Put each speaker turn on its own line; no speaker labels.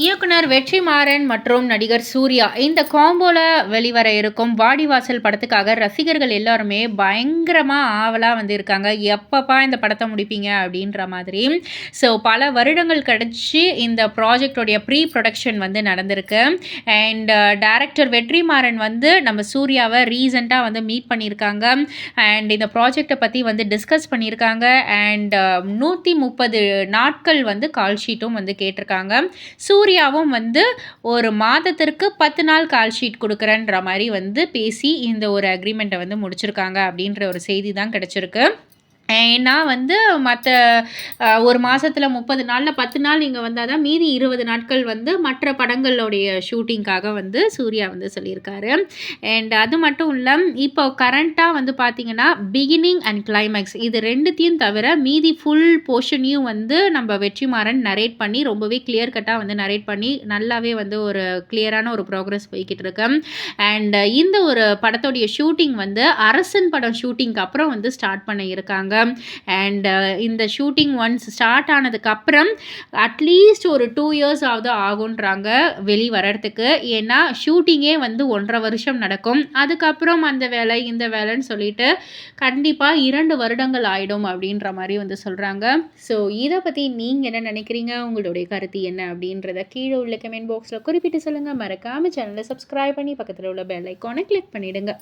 இயக்குனர் வெற்றிமாறன் மற்றும் நடிகர் சூர்யா இந்த காம்போல வெளிவர இருக்கும் வாடிவாசல் படத்துக்காக ரசிகர்கள் எல்லாருமே பயங்கரமாக ஆவலாக வந்து இருக்காங்க. எப்பப்பா இந்த படத்தை முடிப்பீங்க அப்படின்ற மாதிரி. ஸோ பல வருடங்கள் கழிச்சு இந்த ப்ராஜெக்டோடைய ப்ரீ ப்ரொடக்ஷன் வந்து நடந்திருக்கு. அண்ட் டைரக்டர் வெற்றிமாறன் வந்து நம்ம சூர்யாவை ரீசெண்டாக வந்து மீட் பண்ணியிருக்காங்க. அண்ட் இந்த ப்ராஜெக்டை பற்றி வந்து டிஸ்கஸ் பண்ணியிருக்காங்க. அண்ட் 130 நாட்கள் வந்து கால் ஷீட்டும் வந்து கேட்டிருக்காங்க. சூர்யாவும் வந்து ஒரு மாதத்திற்கு 10 நாள் கால் ஷீட் கொடுக்குறேன்ற மாதிரி வந்து பேசி இந்த ஒரு அக்ரிமெண்ட்டை வந்து முடிச்சிருக்காங்க அப்படின்ற ஒரு செய்தி தான் கிடைச்சிருக்கு. ஏன்னா வந்து மற்ற ஒரு மாதத்தில் 30 நாளில் 10 நாள் நீங்கள் வந்தால் தான் மீதி 20 நாட்கள் வந்து மற்ற படங்களுடைய ஷூட்டிங்காக வந்து சூர்யா வந்து சொல்லியிருக்காரு. அண்ட் அது மட்டும் இல்லை, இப்போ கரண்ட்டாக வந்து பார்த்திங்கன்னா பிகினிங் அண்ட் கிளைமேக்ஸ் இது ரெண்டுத்தையும் தவிர மீதி ஃபுல் போர்ஷனையும் வந்து நம்ம வெற்றிமாறன் நரேட் பண்ணி ரொம்பவே கிளியர் கட்டாக வந்து நரேட் பண்ணி நல்லாவே வந்து ஒரு கிளியரான ஒரு ப்ரோக்ரஸ் போய்கிட்டு இருக்கு. அண்ட் இந்த ஒரு படத்தோடைய ஷூட்டிங் வந்து அரசன் படம் ஷூட்டிங்க்கு அப்புறம் வந்து ஸ்டார்ட் பண்ண இருக்காங்க. அண்ட் இந்த ஷூட்டிங் ஒன்ஸ் ஸ்டார்ட் ஆனதுக்கப்புறம் அட்லீஸ்ட் ஒரு 2 இயர்ஸ் ஆகுன்றாங்க வெளி வர்றதுக்கு. ஏன்னா ஷூட்டிங்கே வந்து 1.5 வருஷம் நடக்கும். அதுக்கப்புறம் அந்த வேலை இந்த வேலைன்னு சொல்லிட்டு கண்டிப்பாக 2 வருடங்கள் ஆகிடும் அப்படின்ற மாதிரி வந்து சொல்கிறாங்க. ஸோ இதை பற்றி நீங்கள் என்ன நினைக்கிறீங்க? உங்களுடைய கருத்து என்ன அப்படின்றத கீழே உள்ள கமெண்ட் பாக்ஸில் குறிப்பிட்டு சொல்லுங்கள். மறக்காமல் சேனலை சப்ஸ்கிரைப் பண்ணி பக்கத்தில் உள்ள பெல் ஐக்கானை கிளிக் பண்ணிவிடுங்க.